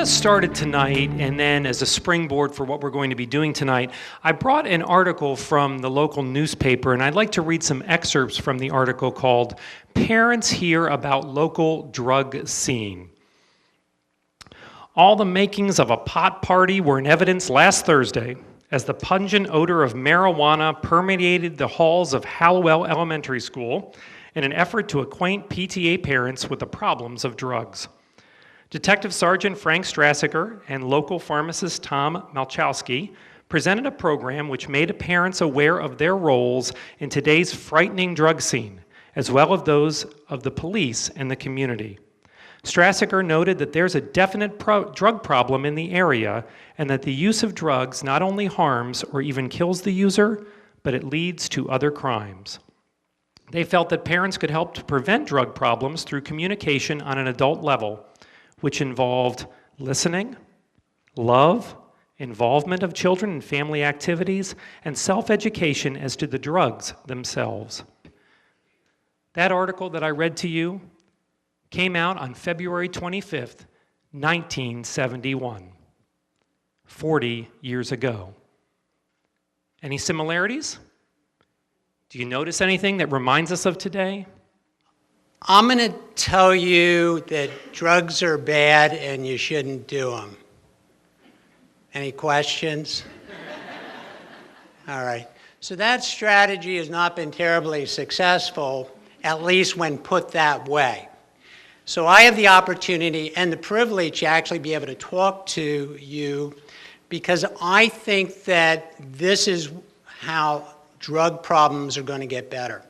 us started tonight, and then as a springboard for what we're going to be doing tonight, I brought an article from the local newspaper, and I'd like to read some excerpts from the article called "Parents Hear About Local Drug Scene." All the makings of a pot party were in evidence last Thursday as the pungent odor of marijuana permeated the halls of Hallowell Elementary School in an effort to acquaint PTA parents with the problems of drugs. Detective Sergeant Frank Strasiger and local pharmacist Tom Malchowski presented a program which made parents aware of their roles in today's frightening drug scene, as well as those of the police and the community. Strasiger noted that there's a definite drug problem in the area and that the use of drugs not only harms or even kills the user, but it leads to other crimes. They felt that parents could help to prevent drug problems through communication on an adult level, which involved listening, love, involvement of children in family activities, and self-education as to the drugs themselves. That article that I read to you came out on February 25th, 1971, 40 years ago. Any similarities? Do you notice anything that reminds us of today? I'm going to tell you that drugs are bad and you shouldn't do them. Any questions? All right. So that strategy has not been terribly successful, at least when put that way. So I have the opportunity and the privilege to actually be able to talk to you because I think that this is how drug problems are going to get better.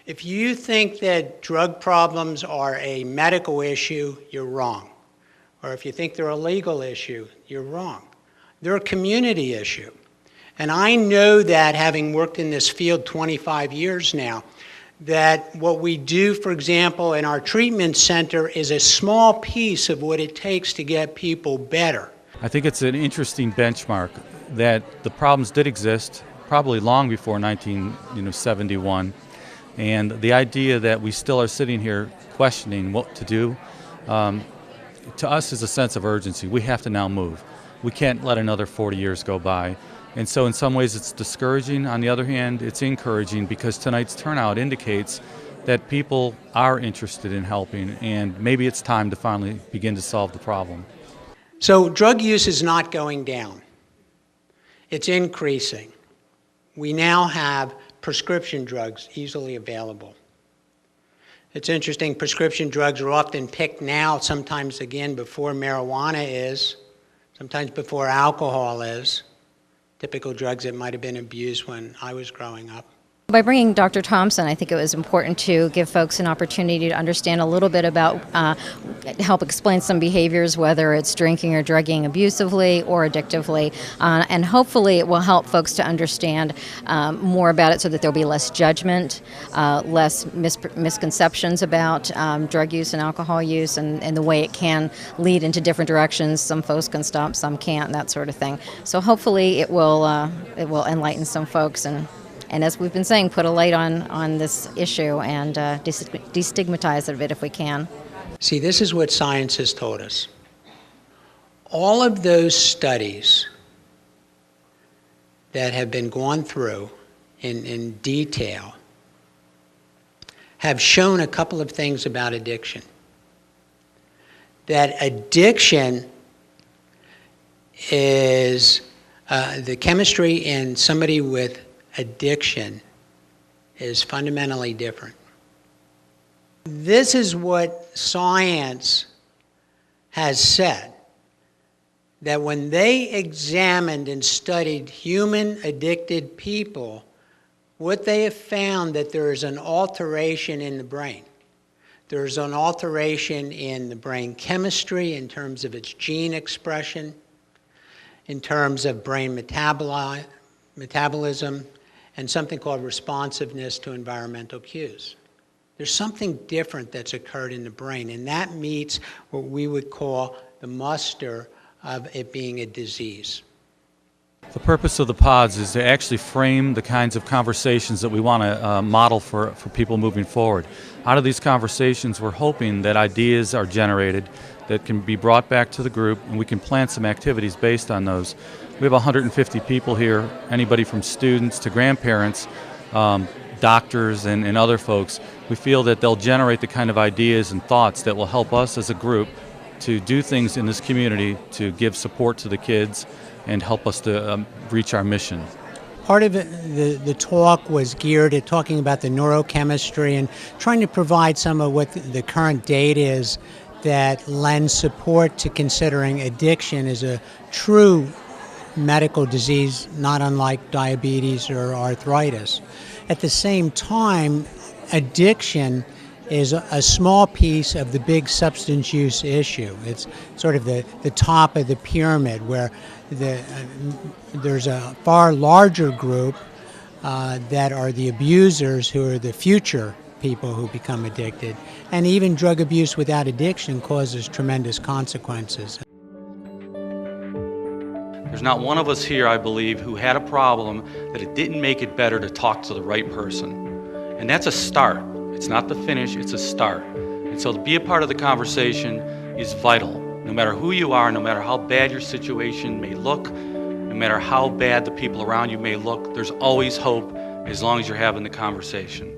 If you think that drug problems are a medical issue, you're wrong. Or if you think they're a legal issue, you're wrong. They're a community issue. And I know that, having worked in this field 25 years now, that what we do, for example, in our treatment center is a small piece of what it takes to get people better. I think it's an interesting benchmark that the problems did exist probably long before 1971. And the idea that we still are sitting here questioning what to do, to us is a sense of urgency. We have to now move. We can't let another 40 years go by. And so in some ways it's discouraging. On the other hand, it's encouraging because tonight's turnout indicates that people are interested in helping, and maybe it's time to finally begin to solve the problem. So drug use is not going down. It's increasing. We now have prescription drugs easily available. It's interesting, prescription drugs are often picked now, sometimes again before marijuana is, sometimes before alcohol is, typical drugs that might have been abused when I was growing up. By bringing Dr. Thompson, I think it was important to give folks an opportunity to understand a little bit about, help explain some behaviors, whether it's drinking or drugging abusively or addictively, and hopefully it will help folks to understand more about it so that there'll be less judgment, less misconceptions about drug use and alcohol use and the way it can lead into different directions. Some folks can stop, some can't, and that sort of thing. So hopefully it will enlighten some folks and as we've been saying, put a light on this issue and destigmatize it a bit if we can. See, this is what science has told us. All of those studies that have been gone through in detail have shown a couple of things about addiction. That addiction is the chemistry in somebody with addiction is fundamentally different. This is what science has said, that when they examined and studied human addicted people, what they have found that there is an alteration in the brain. There's an alteration in the brain chemistry in terms of its gene expression, in terms of brain metabolism, and something called responsiveness to environmental cues. There's something different that's occurred in the brain, and that meets what we would call the muster of it being a disease. The purpose of the pods is to actually frame the kinds of conversations that we want to model for people moving forward. Out of these conversations, we're hoping that ideas are generated that can be brought back to the group, and we can plan some activities based on those. We have 150 people here, anybody from students to grandparents, doctors and other folks. We feel that they'll generate the kind of ideas and thoughts that will help us as a group to do things in this community to give support to the kids and help us to reach our mission. Part of the talk was geared at talking about the neurochemistry and trying to provide some of what the current data is that lends support to considering addiction as a true medical disease, not unlike diabetes or arthritis. At the same time, addiction is a small piece of the big substance use issue. It's sort of the top of the pyramid where there's a far larger group that are the abusers, who are the future people who become addicted. And even drug abuse without addiction causes tremendous consequences. There's not one of us here, I believe, who had a problem that it didn't make it better to talk to the right person. And that's a start. It's not the finish, it's a start. And so to be a part of the conversation is vital. No matter who you are, no matter how bad your situation may look, no matter how bad the people around you may look, there's always hope as long as you're having the conversation.